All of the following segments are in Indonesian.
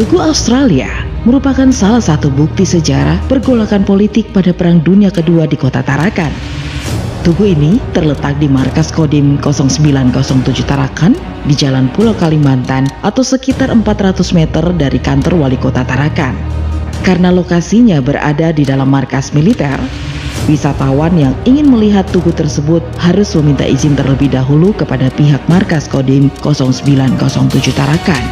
Tugu Australia merupakan salah satu bukti sejarah pergolakan politik pada Perang Dunia Kedua di kota Tarakan. Tugu ini terletak di markas Kodim 0907 Tarakan di Jalan Pulau Kalimantan atau sekitar 400 meter dari kantor wali kota Tarakan. Karena lokasinya berada di dalam markas militer, wisatawan yang ingin melihat tugu tersebut harus meminta izin terlebih dahulu kepada pihak markas Kodim 0907 Tarakan.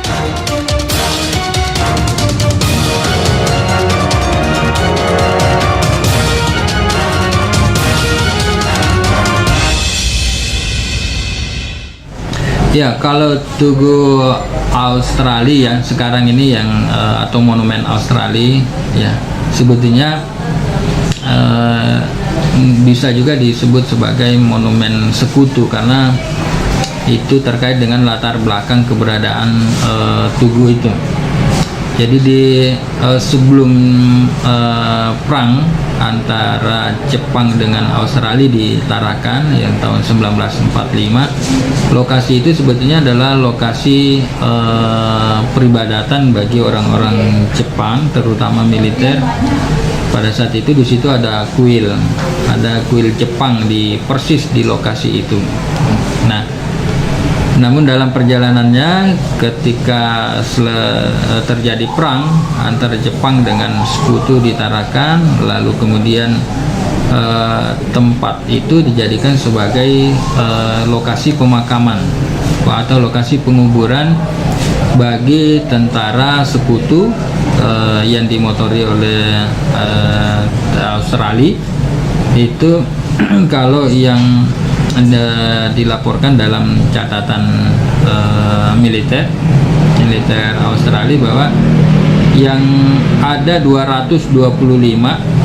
Ya, kalau Tugu Australia yang sekarang ini atau Monumen Australia ya, sebetulnya bisa juga disebut sebagai monumen sekutu karena itu terkait dengan latar belakang keberadaan tugu itu. Jadi sebelum perang antara Jepang dengan Australia di Tarakan yang tahun 1945, lokasi itu sebetulnya adalah lokasi peribadatan bagi orang-orang Jepang, terutama militer. Pada saat itu di situ ada kuil Jepang persis di lokasi itu. Nah, namun dalam perjalanannya ketika terjadi perang antara Jepang dengan sekutu di Tarakan, lalu kemudian tempat itu dijadikan sebagai lokasi pemakaman atau lokasi penguburan bagi tentara sekutu yang dimotori oleh Australia. Itu kalau yang dilaporkan dalam catatan militer Australia bahwa yang ada 225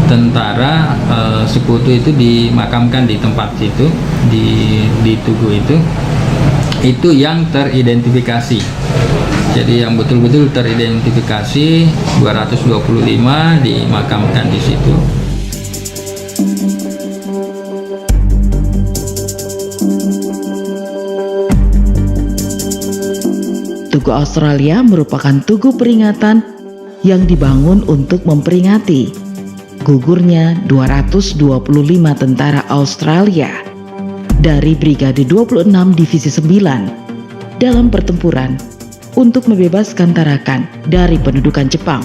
tentara sekutu itu dimakamkan di tempat situ, di tugu itu yang teridentifikasi. Jadi yang betul-betul teridentifikasi 225 dimakamkan di situ. Tugu Australia merupakan tugu peringatan yang dibangun untuk memperingati gugurnya 225 tentara Australia dari Brigade 26 Divisi 9 dalam pertempuran untuk membebaskan Tarakan dari pendudukan Jepang.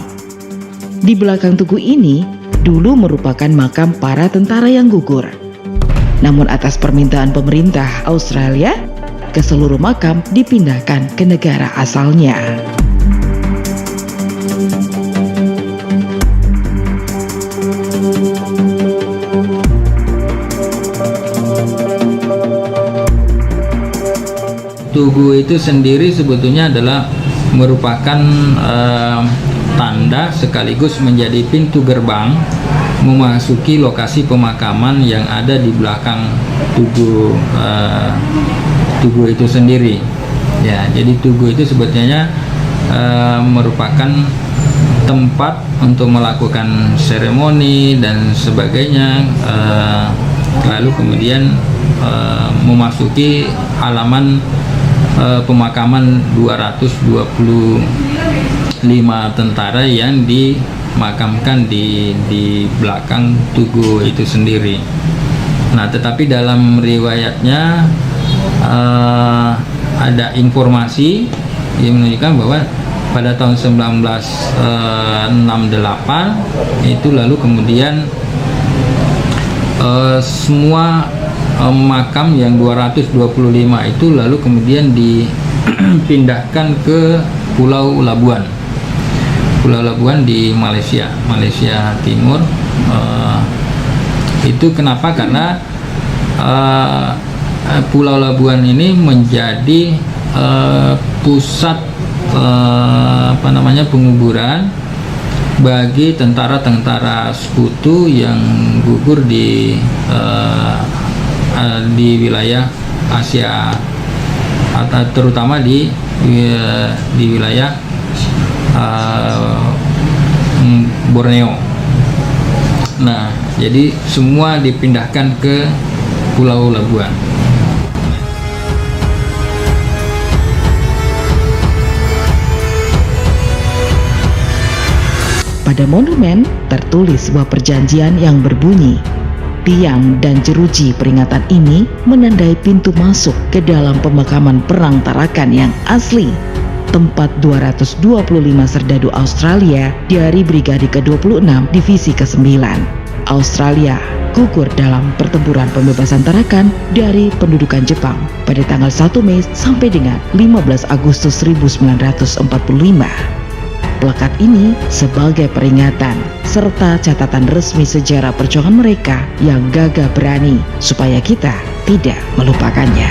Di belakang tugu ini dulu merupakan makam para tentara yang gugur. Namun atas permintaan pemerintah Australia, ke seluruh makam dipindahkan ke negara asalnya. Tugu itu sendiri sebetulnya adalah merupakan tanda sekaligus menjadi pintu gerbang memasuki lokasi pemakaman yang ada di belakang tugu itu sendiri. Ya, jadi tugu itu sebetulnya merupakan tempat untuk melakukan seremoni dan sebagainya, lalu kemudian memasuki halaman pemakaman 225 tentara yang dimakamkan di belakang tugu itu sendiri. Nah, tetapi dalam riwayatnya ada informasi yang menunjukkan bahwa pada tahun 1968 itu lalu kemudian semua makam yang 225 itu lalu kemudian dipindahkan ke Pulau Labuan di Malaysia Timur. Itu kenapa? Karena Pulau Labuan ini menjadi pusat penguburan bagi tentara-tentara sekutu yang gugur di wilayah Asia, terutama di wilayah Borneo. Nah, jadi semua dipindahkan ke Pulau Labuan. Pada monumen tertulis sebuah perjanjian yang berbunyi, tiang dan jeruji peringatan ini menandai pintu masuk ke dalam pemakaman perang Tarakan yang asli, tempat 225 serdadu Australia dari Brigade ke-26 Divisi ke-9 Australia gugur dalam pertempuran pembebasan Tarakan dari pendudukan Jepang pada tanggal 1 Mei sampai dengan 15 Agustus 1945. Plakat ini sebagai peringatan serta catatan resmi sejarah perjuangan mereka yang gagah berani supaya kita tidak melupakannya.